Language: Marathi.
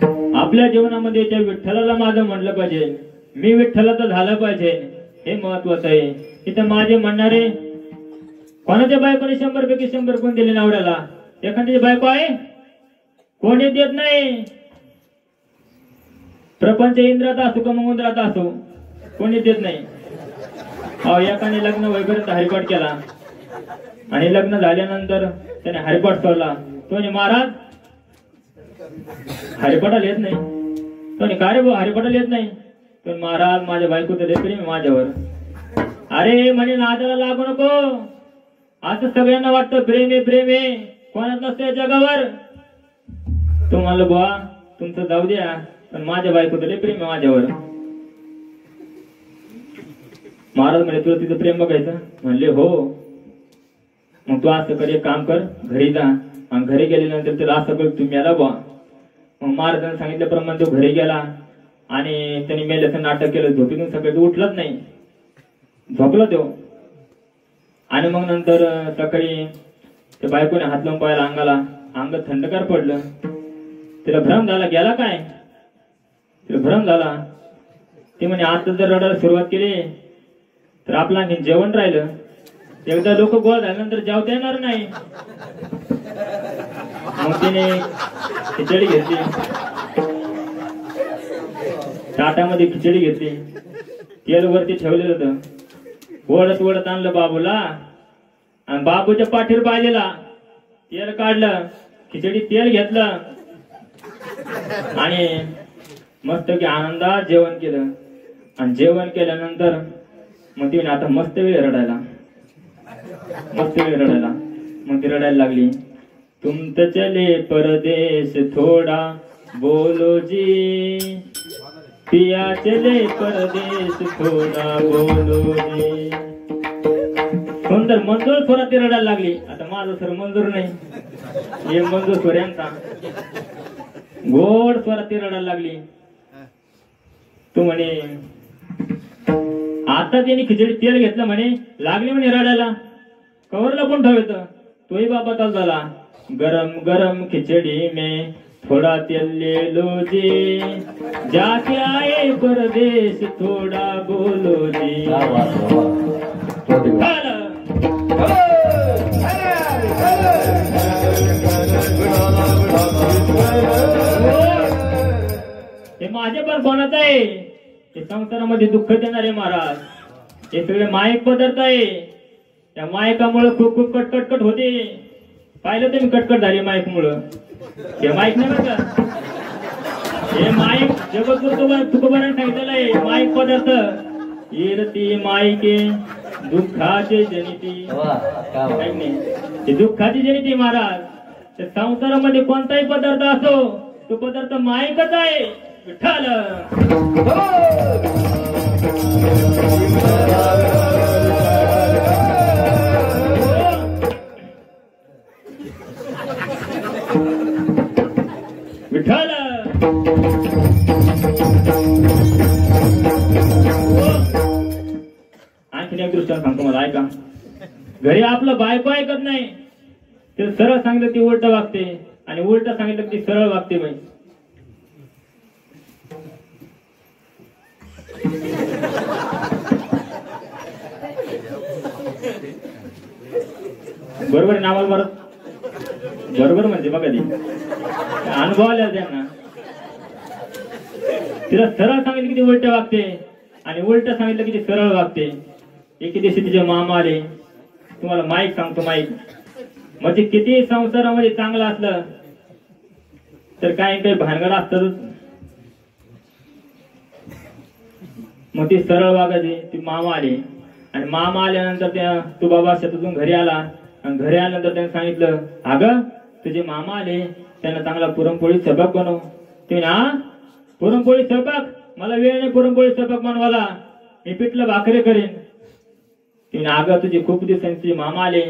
आपल्या जीवनामध्ये त्या विठ्ठलाला माझं म्हणलं पाहिजे, मी विठ्ठलाचं झालं पाहिजे, हे महत्वाचं आहे. इथं माझे म्हणणारे कोणाच्या बायकोने 100 पैकी 100 कोण दिले नवऱ्याला? एखाद्याची बायको आहे? कोणी देत नाही. प्रपंच इंद्रात असो का मंगुंद्रात असो, कोणी देत नाही. एकाने लग्न वगैरे हरिपाठ केला आणि लग्न झाल्यानंतर त्याने हरिपाठ सोडला. तो महाराज हरिपाठाला येत नाही. तो का रे भाऊ हरिपाठाला येत नाही? तो महाराज माझ्या बायको तर प्रेम आहे माझ्यावर. अरे म्हणे नादाला लागू नको. असं सगळ्यांना वाटतं प्रेम आहे प्रेम आहे, कोणाच नसतं जगावर. तो म्हणलं बुवा तुमचं जाऊ द्या, पण माझ्या बायको तर प्रेम आहे माझ्यावर. महाराज म्हणे तुला तिचं प्रेम बघायचं? म्हणले हो. मग तू असं कर, एक काम कर, घरी जा आणि घरी गेल्यानंतर त्याला असं कर तू मेला बुवा. मग महाराजांनी सांगितल्याप्रमाणे तो घरी गेला आणि त्यांनी मेल्याचं नाटक केलं. झोपेतून सकाळी उठलाच नाही, झोपला तो. आणि मग नंतर सकाळी त्या बायकोने हात लावून पाहिला अंगाला, अंग थंडगार पडलं. तिला भ्रम झाला, गेला काय? तिला भ्रम झाला. ती म्हणे आता जर रडायला सुरुवात केली तर आपलं आणखी जेवण राहिलं. एकदा लोक गोळा झाल्यानंतर जेवता येणार नाही. मग तिने खिचडी घेतली, ताटामध्ये खिचडी घेतली, तेल वरती ठेवलेलं होतं. ओढत ओढत आणलं बाबूला आणि बाबूच्या पाठीवर पाहिलेला तेल काढलं, खिचडी तेल घेतलं आणि मस्त की आनंदात जेवण केलं. आणि जेवण केल्यानंतर मग ती आता मस्त वेळ रडायला, मस्त वेळ रडायला. मग ती रडायला लागली. तुम तो चले परदेश थोडा बोलो जी, पिया चले परदेश थोडा बोलो जी. सुंदर मंजूर स्वरात ती रडायला लागली. आता माझं सर मंजूर नाही, हे मंजूर स्वरांचा गोड स्वरात ती रडायला लागली. तू म्हणे आता त्याने खिचडी तेल घेतलं म्हणे, लागली म्हणे रडायला. कवर लपून ठेवत तोही बाबा ताल झाला. गरम गरम खिचडी में थोड़ा तेल ले लो जी, जाके आए परदेश थोड़ा बोलो जी. हे माझे पण कोणाचं आहे? हे संसारामध्ये दुःख देणारे महाराज. हे सगळे मायक पदार्थ आहे. त्या मायकामुळे खूप खूप कटकट होते. पाहिलं तुम्ही कटकट झाली माईक मुळे. हे माईक नाही बरं का, हे माईक जगद्गुरु तुकोबाराने सांगितलेलं आहे. माईक पदार्थ येरती माईके दुःखाचे जनिती. हे दुःखाची जनिती महाराज. त्या संसारामध्ये कोणताही पदार्थ असो, तो पदार्थ माईकच आहे. विठ्ठल विठ्ठल. आणखीन एक दृष्टांत सांगतो मला, ऐका. घरी आपलं बायको ऐकत नाही, ते सरळ सांगितलं ती उलट वागते आणि उलट सांगितलं ती सरळ वागते. बाई बरोबर आहे नावाला परत बरोबर म्हणजे बघा ती अनुभव आला त्यांना. तिला सरळ सांगितलं की ती उलट वागते आणि उलट सांगितलं की ती सरळ वागते. एके दिवशी तिचे मामा आले. तुम्हाला माईक सांगतो, माईक म्हणजे किती संसारामध्ये चांगलं असलं तर काही काही भानगड असतातच. मग ती सरळ वागायची. ती मामा आले आणि मामा आल्यानंतर त्या तू बाबा शेतातून घरी आला आणि घरी आल्यानंतर त्याने सांगितलं, अगं तुझे मामा आले, त्यांना चांगला पुरणपोळी स्वयंपाक बनव. ते हा पुरणपोळी स्वयंपाक, मला वेळ नाही पुरणपोळी स्वयंपाक बनवायला, मी पिठलं भाकरी करेन. तिने अगं तुझे खूप दिवसांचे मामा आले,